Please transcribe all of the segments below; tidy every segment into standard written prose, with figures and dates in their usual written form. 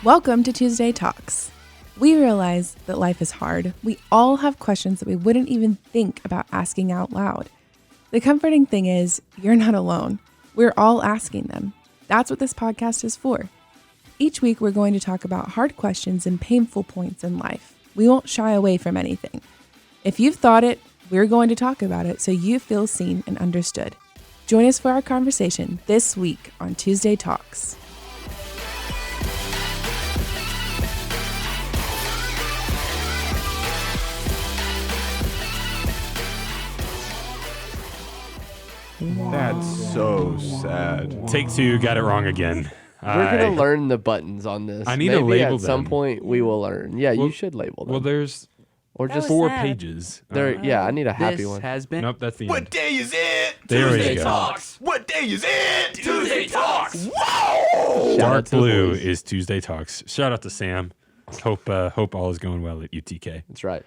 Welcome to Tuesday Talks. We realize that life is hard. We all have questions that we wouldn't even think about asking out loud. The comforting thing is, you're not alone. We're all asking them. That's what this podcast is for. Each week, we're going to talk about hard questions and painful points in life. We won't shy away from anything. If you've thought it, we're going to talk about it so you feel seen and understood. Join us for our conversation this week on Tuesday Talks. That's so sad. Take two, got it wrong again. We're going to learn the buttons on this. I need to label at some them. point we will learn. Yeah, you should label them. Well, there's or just four sad. pages. yeah, I need a happy This one. has been Nope, that's the What end. day is it? There we Tuesday go. Talks. What day is it? Tuesday Talks. Shout out Dark to the blue boys. is Tuesday Talks. Shout out to Sam. Hope all is going well at UTK. That's right.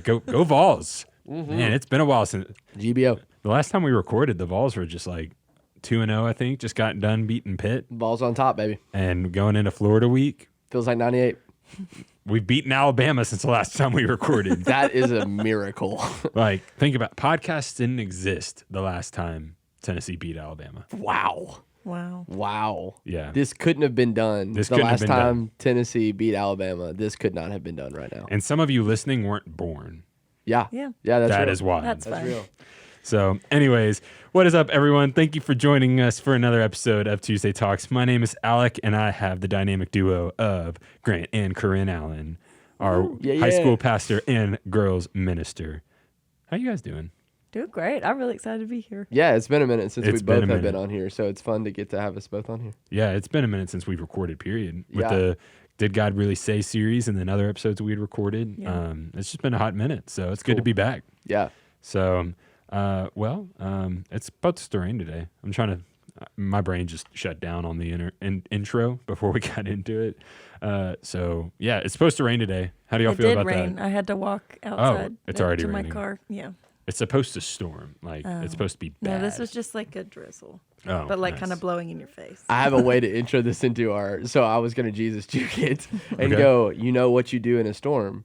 Go Vols. Man, it's been a while since GBO. the last time we recorded. The Vols were just like 2-0, I think. Just got done beating Pitt Balls on top, baby. and going into Florida week. Feels like 98. We've beaten Alabama since the last time we recorded. That is a miracle. Like, think about podcasts didn't exist the last time Tennessee beat Alabama. Wow. Wow. Yeah. This couldn't have been done. This the couldn't have last been time done. Tennessee beat Alabama, this could not have been done right now. And some of you listening weren't born. Yeah. Yeah. Yeah, that's That real. is why. That's That's fine. real. So, anyways, what is up, everyone? Thank you for joining us for another episode of Tuesday Talks. My name is Alec, and I have the dynamic duo of Grant and Corinne Allen, our Yeah, high yeah. school pastor and girls minister. How you guys doing? Doing great. I'm really excited to be here. Yeah, it's been a minute since It's we been both a have been minute. on here, so it's fun to get to have us both on here. Yeah, it's been a minute since we've recorded, period. With Yeah. the Did God Really Say series and then other episodes we had recorded. Yeah. It's just been a hot minute, so it's good to Cool. be back. Yeah. So, it's supposed to rain today. I'm trying to. My brain just shut down on the intro before we got into it. So yeah, it's supposed to rain today. How do y'all It feel did about rain. that? I had to walk outside. it's already to raining. my car. Yeah. It's supposed to storm. Like it's supposed to be bad. No, this was just like a drizzle, Oh, but like nice. kind of blowing in your face. I have a way to intro this into our. So I was going to Jesus juke it and Okay. go, you know what you do in a storm?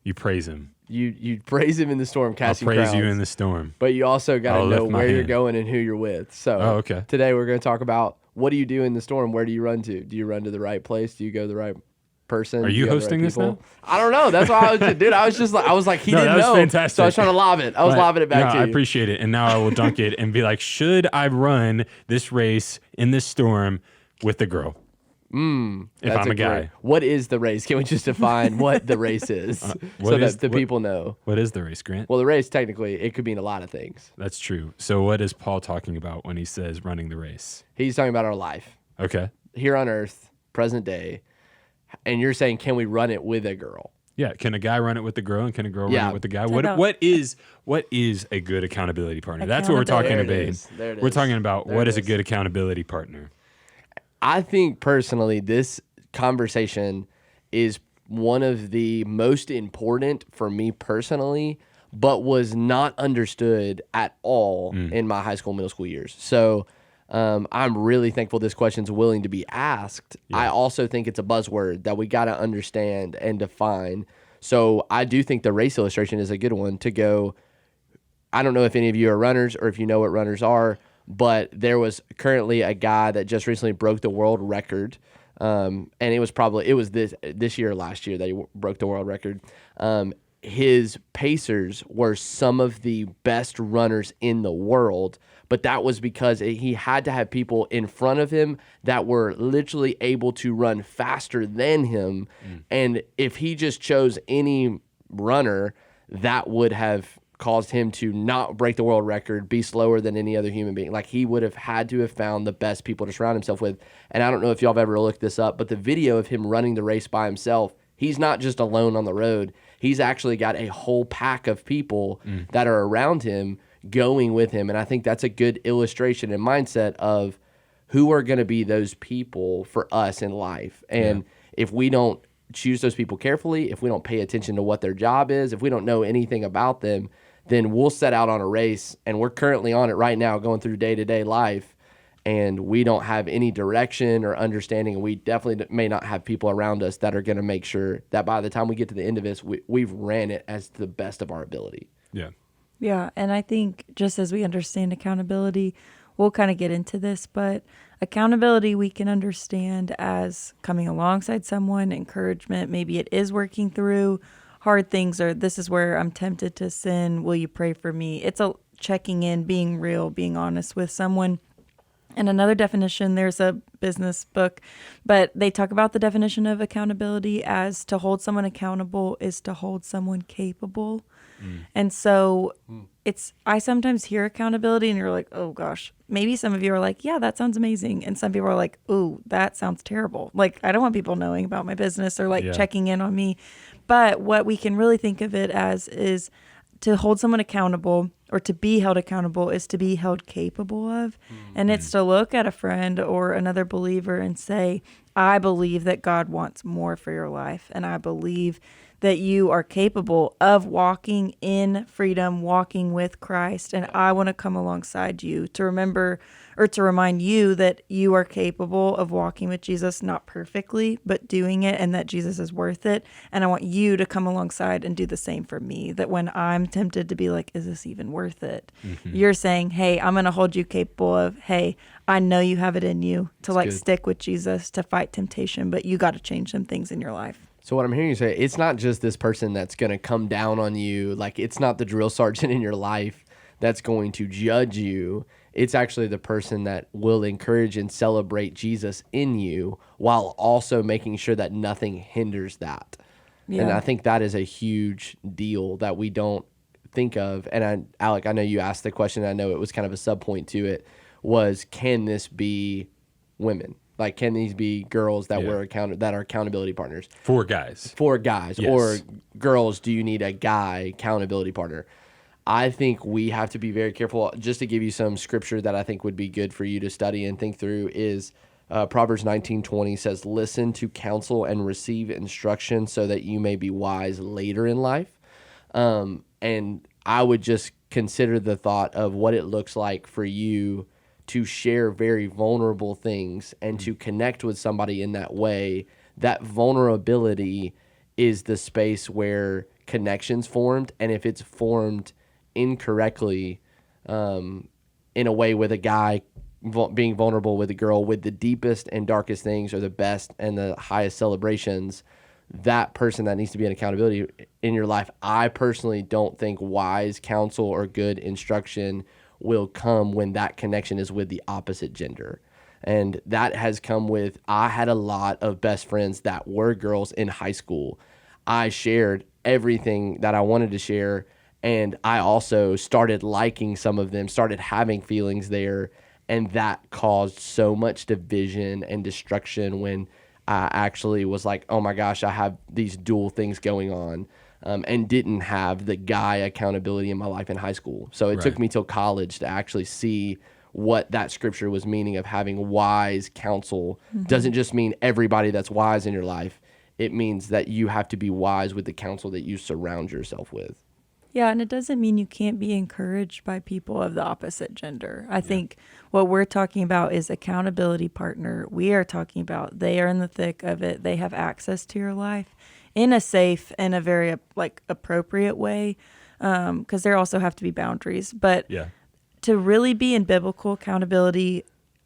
You praise him. You praise him in the storm, I'll casting praise you crowns. in the storm. But you also got I'll to know lift my where you're hand. going and who you're with. So Oh, okay. today we're going to talk about what do you do in the storm? Where do you run to? Do you run to the right place? Do you go to the right person? Are Do you go to the hosting right this people? now? I don't know. That's why I was just, dude. I was just like, he No, didn't that was know. fantastic. So I was trying to lob it. I was But, lobbing it back no, to I you. appreciate it. And now I will dunk it and be like, should I run this race in this storm with the girl? If That's I'm a guy. great- What is the race? Can we just define what the race is so what is- that the what- people know? What is the race, Grant? Well, the race technically it could mean a lot of things. That's true. So what is Paul talking about when he says running the race? He's talking about our life Okay. here on Earth, present day, and you're saying, can we run it with a girl? Yeah. Can a guy run it with the girl and can a girl run Yeah. it with the guy? I What don't- what is a good accountability partner? That's what we're talking There about. it is. There it We're is. talking about There what it is a is. good accountability partner. I think personally, this conversation is one of the most important for me personally, but was not understood at all in my high school, middle school years. So I'm really thankful this question's willing to be asked. I also think it's a buzzword that we got to understand and define. So I do think the race illustration is a good one to go. I don't know if any of you are runners or if you know what runners are, but there was currently a guy that just recently broke the world record. And it was this year or last year that he broke the world record. His pacers were some of the best runners in the world, but that was because he had to have people in front of him that were literally able to run faster than him. And if he just chose any runner, that would have caused him to not break the world record, be slower than any other human being. Like he would have had to have found the best people to surround himself with. And I don't know if y'all have ever looked this up, but the video of him running the race by himself, he's not just alone on the road. He's actually got a whole pack of people that are around him going with him. And I think that's a good illustration and mindset of who are going to be those people for us in life. And if we don't choose those people carefully, if we don't pay attention to what their job is, if we don't know anything about them, then we'll set out on a race, and we're currently on it right now, going through day-to-day life, and we don't have any direction or understanding, and we definitely may not have people around us that are going to make sure that by the time we get to the end of this, we've ran it as the best of our ability. Yeah. Yeah, and I think just as we understand accountability, we'll kind of get into this, but accountability we can understand as coming alongside someone, encouragement. Maybe it is working through hard things, or this is where I'm tempted to sin. Will you pray for me? It's a checking in, being real, being honest with someone. And another definition, there's a business book, but they talk about the definition of accountability as to hold someone accountable is to hold someone capable. And so I sometimes hear accountability and you're like, oh gosh, maybe some of you are like, yeah, that sounds amazing. And some people are like, ooh, that sounds terrible. Like, I don't want people knowing about my business or like checking in on me. But what we can really think of it as is to hold someone accountable or to be held accountable is to be held capable of. And it's to look at a friend or another believer and say, I believe that God wants more for your life. And I believe that you are capable of walking in freedom, walking with Christ. And I want to come alongside you to remember or to remind you that you are capable of walking with Jesus, not perfectly, but doing it, and that Jesus is worth it. And I want you to come alongside and do the same for me, that when I'm tempted to be like, is this even worth it? You're saying, hey, I'm going to hold you capable of, hey, I know you have it in you to stick with Jesus, to fight temptation, but you got to change some things in your life. So what I'm hearing you say, it's not just this person that's going to come down on you. Like, it's not the drill sergeant in your life that's going to judge you. It's actually the person that will encourage and celebrate Jesus in you while also making sure that nothing hinders that. Yeah. And I think that is a huge deal that we don't think of. And Alec, I know you asked the question. I know it was kind of a sub point to it, was, can this be women? Like, can these be girls that that are accountability partners? For guys. Yes. Or girls, do you need a guy accountability partner? I think we have to be very careful. Just to give you some scripture that I think would be good for you to study and think through is Proverbs 19:20 says, listen to counsel and receive instruction so that you may be wise later in life. And I would just consider the thought of what it looks like for you to share very vulnerable things and to connect with somebody in that way. That vulnerability is the space where connection's formed. And if it's formed incorrectly, in a way with a guy being vulnerable with a girl with the deepest and darkest things or the best and the highest celebrations, that person that needs to be an accountability in your life, I personally don't think wise counsel or good instruction will come when that connection is with the opposite gender. And that has come with, I had a lot of best friends that were girls in high school. I shared everything that I wanted to share, and I also started liking some of them, started having feelings there, and that caused so much division and destruction when I actually was like, oh my gosh, I have these dual things going on. And didn't have the guy accountability in my life in high school. So it took me till college to actually see what that scripture was meaning of having wise counsel. Doesn't just mean everybody that's wise in your life. It means that you have to be wise with the counsel that you surround yourself with. Yeah, and it doesn't mean you can't be encouraged by people of the opposite gender. I think what we're talking about is accountability partner. We are talking about they are in the thick of it. They have access to your life in a safe and a very appropriate way, because there also have to be boundaries. But to really be in biblical accountability,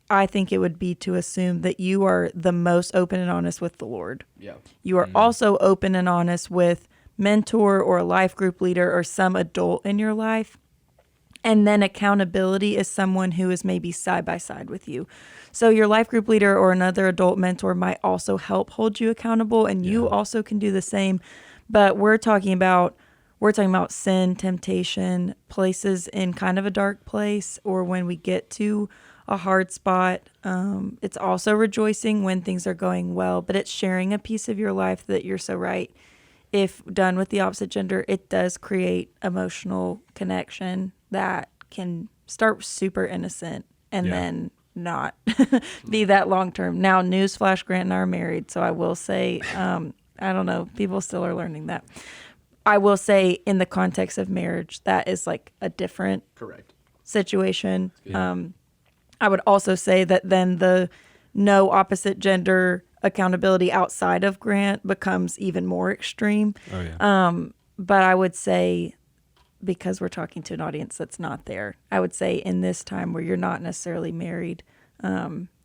I think it would be to assume that you are the most open and honest with the Lord. Yeah, you are also open and honest with mentor or a life group leader or some adult in your life. And then accountability is someone who is maybe side by side with you. So your life group leader or another adult mentor might also help hold you accountable, and you also can do the same. But we're talking about sin, temptation, places in kind of a dark place, or when we get to a hard spot. It's also rejoicing when things are going well, but it's sharing a piece of your life that you're so right. If done with the opposite gender, it does create emotional connection that can start super innocent and then not be that long term. Now, newsflash, Grant and I are married, so I will say, I don't know, people still are learning that. I will say in the context of marriage, that is like a different situation. I would also say that then the no opposite gender accountability outside of Grant becomes even more extreme. Oh yeah. But I would say, because we're talking to an audience that's not there, I would say in this time where you're not necessarily married,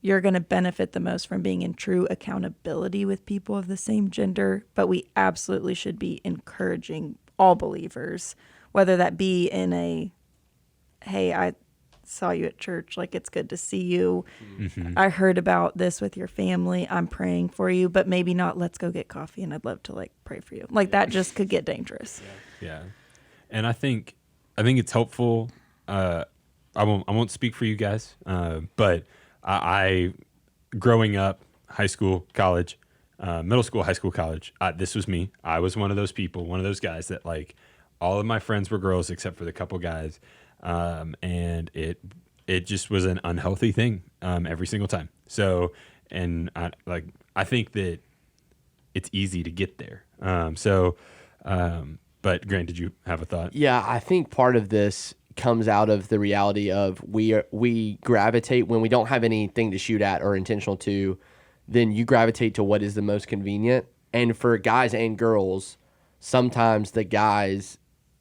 you're going to benefit the most from being in true accountability with people of the same gender. But we absolutely should be encouraging all believers, whether that be in a, hey, I saw you at church, like it's good to see you. Mm-hmm. I heard about this with your family. I'm praying for you, but maybe not, let's go get coffee and I'd love to like pray for you. Like that just could get dangerous. Yeah, and I think it's helpful. I won't speak for you guys, but I growing up, high school, college, middle school, high school, college. This was me. I was one of those people, one of those guys that like all of my friends were girls except for the couple guys, and it just was an unhealthy thing every single time. So, and I think that it's easy to get there. But Grant, did you have a thought? Yeah, I think part of this comes out of the reality of we gravitate when we don't have anything to shoot at or intentional to, then you gravitate to what is the most convenient. And for guys and girls, sometimes the guys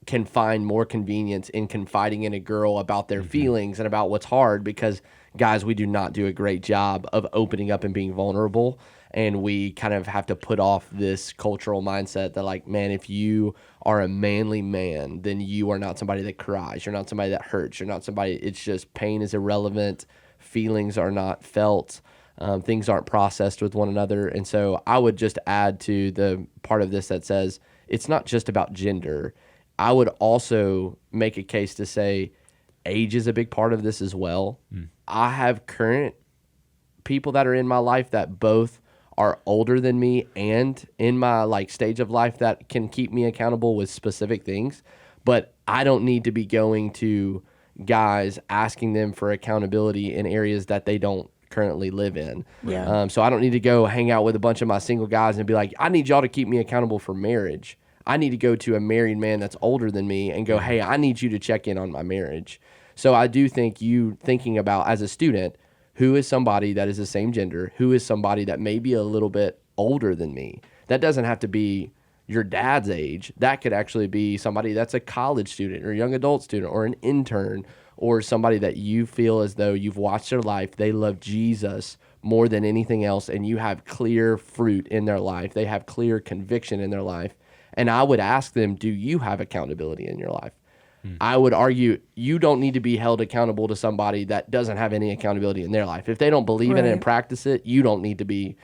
can find more convenience in confiding in a girl about their feelings and about what's hard, because guys, we do not do a great job of opening up and being vulnerable. And we kind of have to put off this cultural mindset that like, man, if you are a manly man, then you are not somebody that cries. You're not somebody that hurts. You're not somebody, it's just pain is irrelevant. Feelings are not felt. Things aren't processed with one another. And so I would just add to the part of this that says it's not just about gender. I would also make a case to say age is a big part of this as well. I have current people that are in my life that both are older than me and in my like stage of life that can keep me accountable with specific things. But I don't need to be going to guys asking them for accountability in areas that they don't currently live in. Yeah. So I don't need to go hang out with a bunch of my single guys and be like, I need y'all to keep me accountable for marriage. I need to go to a married man that's older than me and go, hey, I need you to check in on my marriage. So I do think you thinking about as a student, who is somebody that is the same gender, who is somebody that may be a little bit older than me. That doesn't have to be your dad's age. That could actually be somebody that's a college student or a young adult student or an intern or somebody that you feel as though you've watched their life. They love Jesus more than anything else, and you have clear fruit in their life. They have clear conviction in their life. And I would ask them, do you have accountability in your life? I would argue you don't need to be held accountable to somebody that doesn't have any accountability in their life. If they don't believe in it and Right. practice it, you don't need to be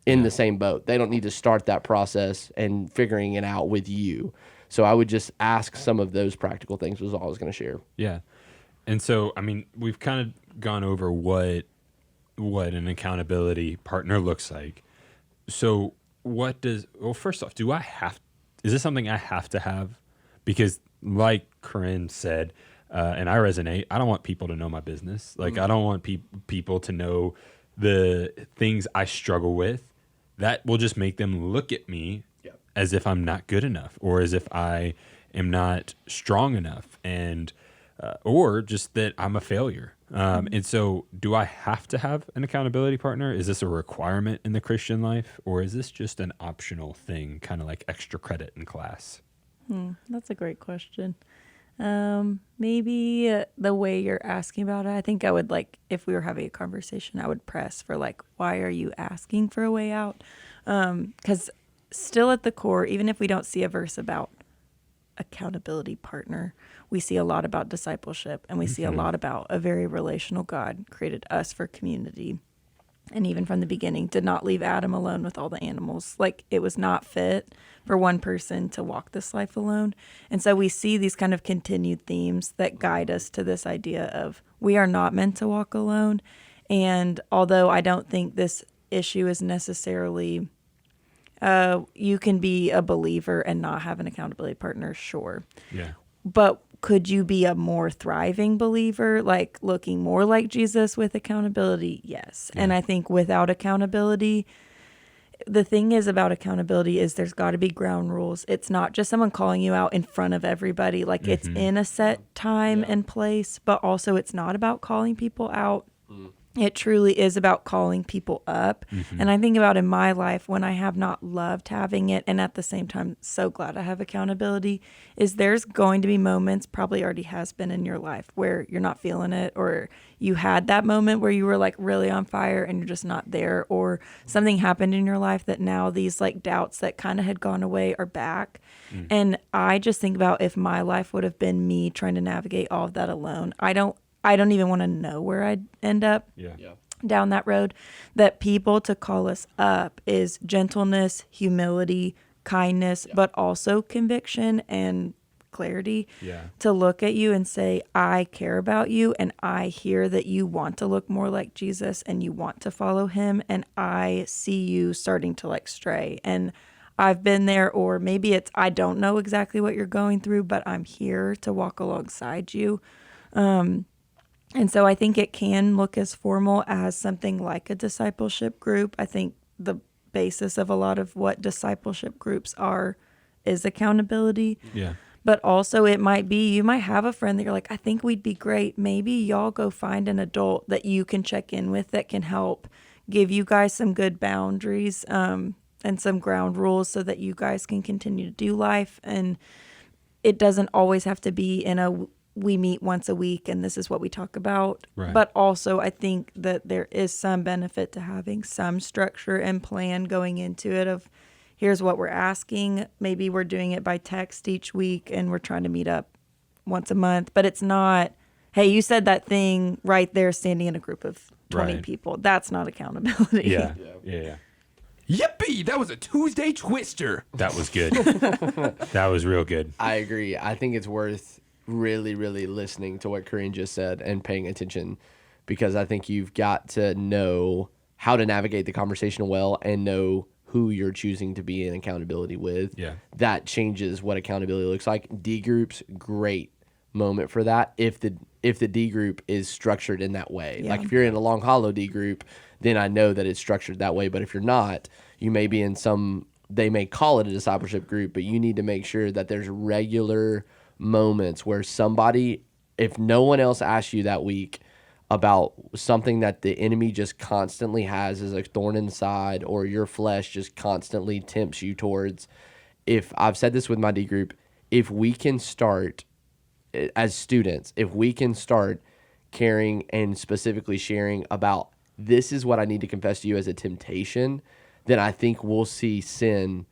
in the same boat. They don't need to start that process and figuring it out with you. So I would just ask some of those practical things was all I was going to share. Yeah. And so, I mean, we've kind of gone over what an accountability partner looks like. So first off, is this something I have to have? Because like Corinne said, and I resonate, I don't want people to know my business. Like, I don't want people to know the things I struggle with. That will just make them look at me as if I'm not good enough or as if I am not strong enough, and or just that I'm a failure. And so do I have to have an accountability partner? Is this a requirement in the Christian life, or is this just an optional thing, kind of like extra credit in class? That's a great question. Maybe the way you're asking about it, I think I would like, if we were having a conversation, I would press for like, why are you asking for a way out? Because still at the core, even if we don't see a verse about accountability partner, we see a lot about discipleship, and we see a lot about a very relational God created us for community. And even from the beginning, did not leave Adam alone with all the animals. Like, it was not fit for one person to walk this life alone. And so we see these kind of continued themes that guide us to this idea of we are not meant to walk alone. And although I don't think this issue is necessarily, you can be a believer and not have an accountability partner, sure. Yeah. But could you be a more thriving believer, like looking more like Jesus with accountability? Yes. Yeah. And I think without accountability, the thing is about accountability is there's got to be ground rules. It's not just someone calling you out in front of everybody. Like, it's in a set time and place, but also it's not about calling people out it truly is about calling people up. And I think about in my life when I have not loved having it, and at the same time, so glad I have accountability, is there's going to be moments, probably already has been in your life, where you're not feeling it, or you had that moment where you were like really on fire and you're just not there, or something happened in your life that now these like doubts that kind of had gone away are back. And I just think about if my life would have been me trying to navigate all of that alone, I don't even want to know where I'd end up down that road. That people to call us up is gentleness, humility, kindness, but also conviction and clarity. To look at you and say, I care about you, and I hear that you want to look more like Jesus and you want to follow him, and I see you starting to like stray. And I've been there, or maybe it's I don't know exactly what you're going through, but I'm here to walk alongside you. And so I think it can look as formal as something like a discipleship group. I think the basis of a lot of what discipleship groups are is accountability. But also it might be, you might have a friend that you're like, I think we'd be great. Maybe y'all go find an adult that you can check in with that can help give you guys some good boundaries and some ground rules so that you guys can continue to do life. And it doesn't always have to be in a we meet once a week and this is what we talk about. But also I think that there is some benefit to having some structure and plan going into it of here's what we're asking. Maybe we're doing it by text each week and we're trying to meet up once a month, but it's not, hey, you said that thing right there standing in a group of 20 people. That's not accountability. Yippee! That was a Tuesday twister. That was good. That was real good. I agree. I think it's worth really, really listening to what Corinne just said and paying attention, because I think you've got to know how to navigate the conversation well and know who you're choosing to be in accountability with. That changes what accountability looks like. D groups, great moment for that if the D group is structured in that way. Like if you're in a Long Hollow D group, then I know that it's structured that way. But if you're not, you may be in they may call it a discipleship group, but you need to make sure that there's regular moments where somebody, if no one else asks you that week about something that the enemy just constantly has as a thorn in the side, or your flesh just constantly tempts you towards, if I've said this with my D group, if we can start as students, if we can start caring and specifically sharing about this is what I need to confess to you as a temptation, then I think we'll see sin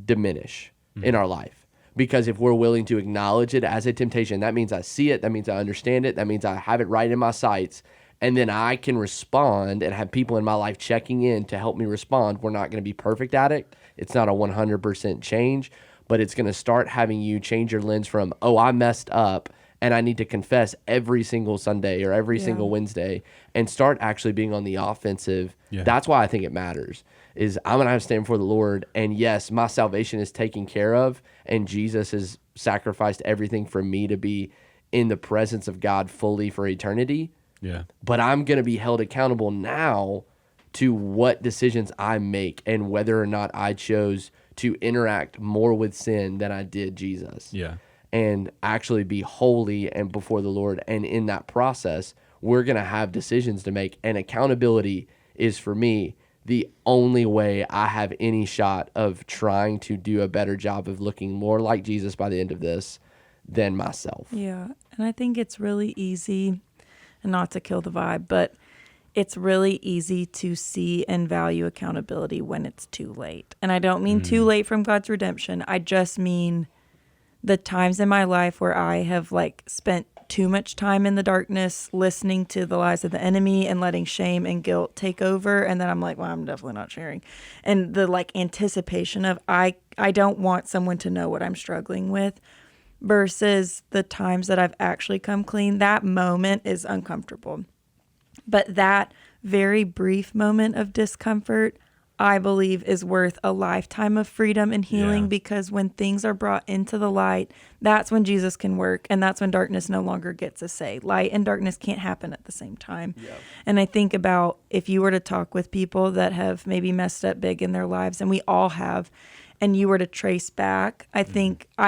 diminish in our life. Because if we're willing to acknowledge it as a temptation, that means I see it, that means I understand it, that means I have it right in my sights, and then I can respond and have people in my life checking in to help me respond. We're not going to be perfect at it. It's not a 100% change, but it's going to start having you change your lens from, oh, I messed up and I need to confess every single Sunday or every single Wednesday, and start actually being on the offensive. That's why I think it matters, is I'm going to have to stand before the Lord, and yes, my salvation is taken care of, and Jesus has sacrificed everything for me to be in the presence of God fully for eternity. But I'm going to be held accountable now to what decisions I make and whether or not I chose to interact more with sin than I did Jesus. And actually be holy and before the Lord. And in that process, we're going to have decisions to make. And accountability is, for me, the only way I have any shot of trying to do a better job of looking more like Jesus by the end of this than myself. Yeah. And I think it's really easy, and not to kill the vibe, but it's really easy to see and value accountability when it's too late. And I don't mean too late from God's redemption. I just mean the times in my life where I have like spent too much time in the darkness listening to the lies of the enemy and letting shame and guilt take over, and then I'm like, well, I'm definitely not sharing. And the like anticipation of I don't want someone to know what I'm struggling with, versus the times that I've actually come clean. That moment is uncomfortable, but that very brief moment of discomfort, I believe, is worth a lifetime of freedom and healing, because when things are brought into the light, that's when Jesus can work, and that's when darkness no longer gets a say. Light and darkness can't happen at the same time. And I think about if you were to talk with people that have maybe messed up big in their lives, and we all have, and you were to trace back, I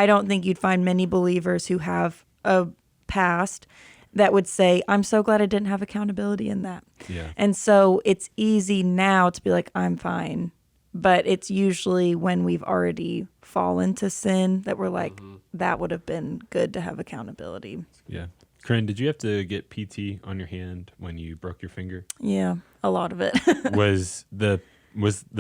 don't think you'd find many believers who have a past that would say, I'm so glad I didn't have accountability in that. Yeah. And so it's easy now to be like, I'm fine. But it's usually when we've already fallen to sin that we're like, that would have been good to have accountability. Yeah. Corinne, did you have to get PT on your hand when you broke your finger? Yeah, a lot of it. was the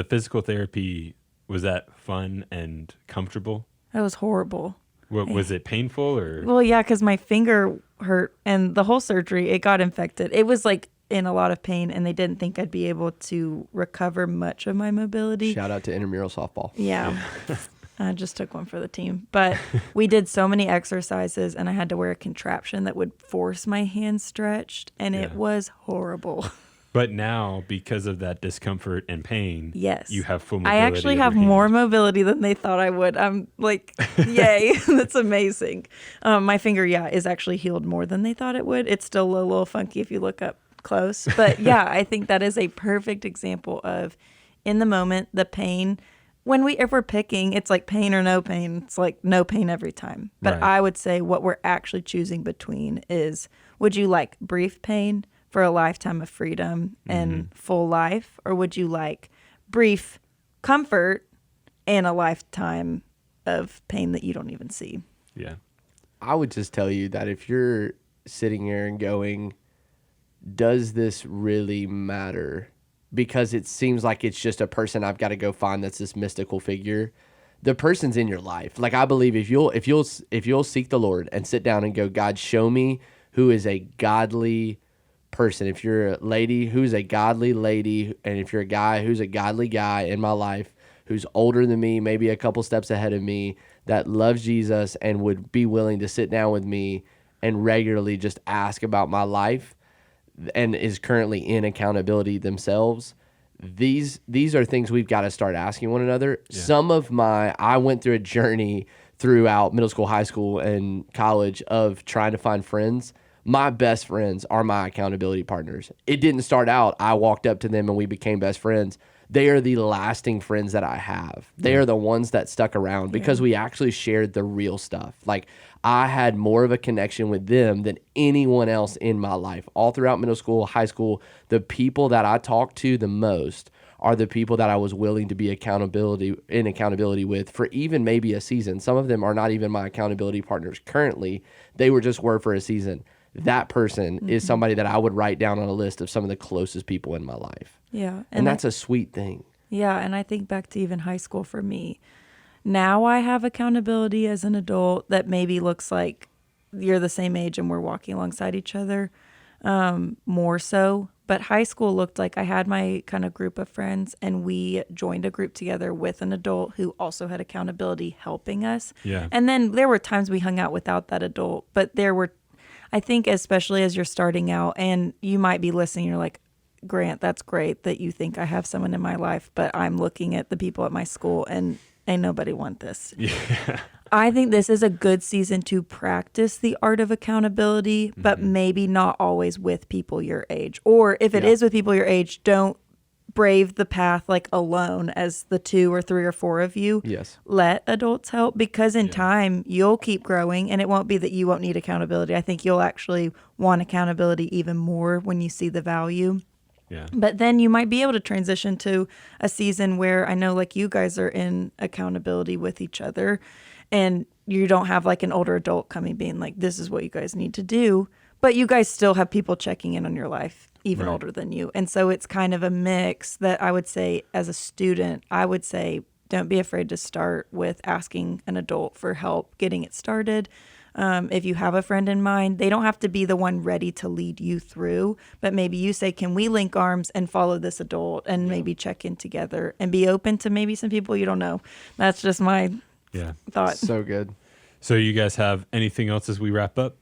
physical therapy, was that fun and comfortable? That was horrible. Was it painful or? Well, yeah, because my finger hurt and the whole surgery, it got infected. It was like in a lot of pain and they didn't think I'd be able to recover much of my mobility. Shout out to intramural softball. Yeah. I just took one for the team. But we did so many exercises and I had to wear a contraption that would force my hands stretched and it Yeah. was horrible. But now, because of that discomfort and pain, Yes. you have full I mobility. actually of have your more hand. mobility than they thought I would. I'm like, yay, that's amazing. My finger, is actually healed more than they thought it would. It's still a little funky if you look up close. But yeah, I think that is a perfect example of in the moment, the pain. If we're picking, it's like pain or no pain. It's like no pain every time. But Right. I would say what we're actually choosing between is, would you like brief pain for a lifetime of freedom and full life? Or would you like brief comfort and a lifetime of pain that you don't even see? Yeah. I would just tell you that if you're sitting here and going, does this really matter? Because it seems like it's just a person I've got to go find that's this mystical figure. The person's in your life. Like, I believe if you'll seek the Lord and sit down and go, God, show me who is a godly person. If you're a lady, who's a godly lady, and if you're a guy, who's a godly guy in my life, who's older than me, maybe a couple steps ahead of me, that loves Jesus and would be willing to sit down with me and regularly just ask about my life and is currently in accountability themselves. These are things we've got to start asking one another. Yeah. I went through a journey throughout middle school, high school, and college of trying to find friends. My best friends are my accountability partners. It didn't start out, I walked up to them and we became best friends. They are the lasting friends that I have. They are the ones that stuck around because we actually shared the real stuff. Like, I had more of a connection with them than anyone else in my life. All throughout middle school, high school, the people that I talked to the most are the people that I was willing to be in accountability with for even maybe a season. Some of them are not even my accountability partners currently. They were for a season. That person is somebody that I would write down on a list of some of the closest people in my life. Yeah. And that's a sweet thing. Yeah, and I think back to even high school for me. Now I have accountability as an adult that maybe looks like you're the same age and we're walking alongside each other, more so. But high school looked like I had my kind of group of friends and we joined a group together with an adult who also had accountability helping us. Yeah. And then there were times we hung out without that adult, but I think especially as you're starting out and you might be listening, you're like, Grant, that's great that you think I have someone in my life, but I'm looking at the people at my school and ain't nobody want this. Yeah. I think this is a good season to practice the art of accountability, but maybe not always with people your age. Or if it is with people your age, don't brave the path like alone as the 2 or 3 or 4 of you. Yes. Let adults help because in time you'll keep growing and it won't be that you won't need accountability. I think you'll actually want accountability even more when you see the value. Yeah. But then you might be able to transition to a season where I know like you guys are in accountability with each other and you don't have like an older adult coming being like, this is what you guys need to do. But you guys still have people checking in on your life, even older than you. And so it's kind of a mix that I would say as a student, I would say, don't be afraid to start with asking an adult for help getting it started. If you have a friend in mind, they don't have to be the one ready to lead you through, but maybe you say, can we link arms and follow this adult and maybe check in together and be open to maybe some people you don't know. That's just my thought. So good. So you guys have anything else as we wrap up?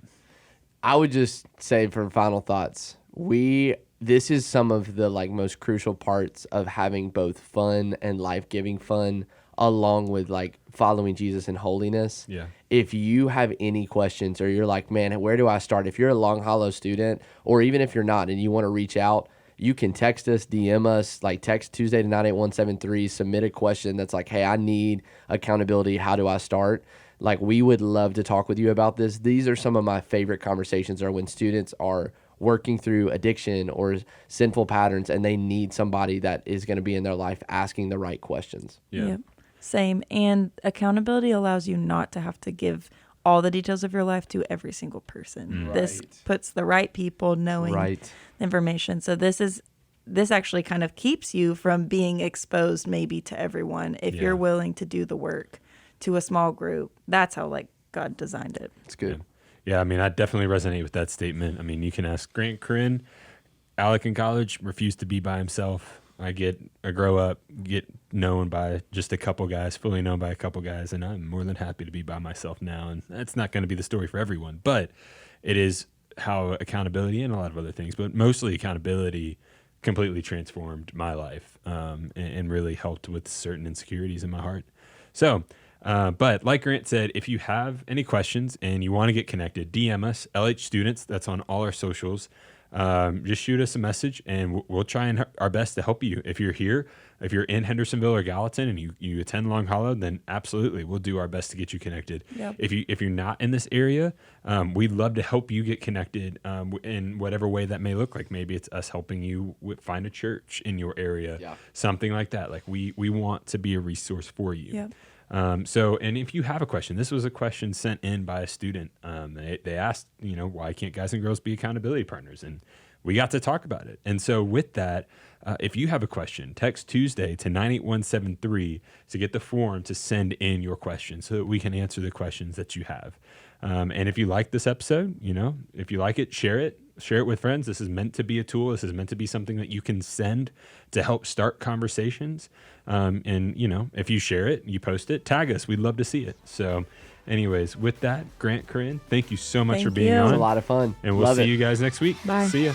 I would just say for final thoughts, this is some of the like most crucial parts of having both fun and life-giving fun along with like following Jesus in holiness. Yeah. If you have any questions or you're like, man, where do I start? If you're a Long Hollow student or even if you're not and you want to reach out, you can text us, DM us, like text Tuesday to 98173, submit a question that's like, hey, I need accountability. How do I start? Like, we would love to talk with you about this. These are some of my favorite conversations, are when students are working through addiction or sinful patterns and they need somebody that is going to be in their life asking the right questions. Yeah. Yep. Same. And accountability allows you not to have to give all the details of your life to every single person. This Right. puts the right people knowing Right. the information. So this actually kind of keeps you from being exposed maybe to everyone if Yeah. you're willing to do the work to a small group. That's how like God designed it. It's good. Yeah, I mean, I definitely resonate with that statement. I mean, you can ask Grant Corinne. Alec in college refused to be by himself. I grow up, get known by just a couple guys, fully known by a couple guys, and I'm more than happy to be by myself now. And that's not going to be the story for everyone, but it is how accountability and a lot of other things, but mostly accountability completely transformed my life and really helped with certain insecurities in my heart. So, but like Grant said, if you have any questions and you want to get connected, DM us, LH Students. That's on all our socials. Just shoot us a message and we'll try and our best to help you. If you're here, if you're in Hendersonville or Gallatin and you attend Long Hollow, then absolutely we'll do our best to get you connected. Yep. If you're not in this area, we'd love to help you get connected in whatever way that may look like. Maybe it's us helping you find a church in your area, Yeah. something like that. Like we want to be a resource for you. Yep. And if you have a question, this was a question sent in by a student. They asked, why can't guys and girls be accountability partners? And we got to talk about it. And so with that, if you have a question, text Tuesday to 98173 to get the form to send in your question so that we can answer the questions that you have. And if you like this episode, if you like it, share it with friends. This is meant to be a tool. This is meant to be something that you can send to help start conversations. And if you share it, you post it, tag us. We'd love to see it. So anyways, with that, Grant Corinne, thank you so much Thank for being you. It was on. a lot of fun. And we'll Love see it. you guys next week. Bye. See ya.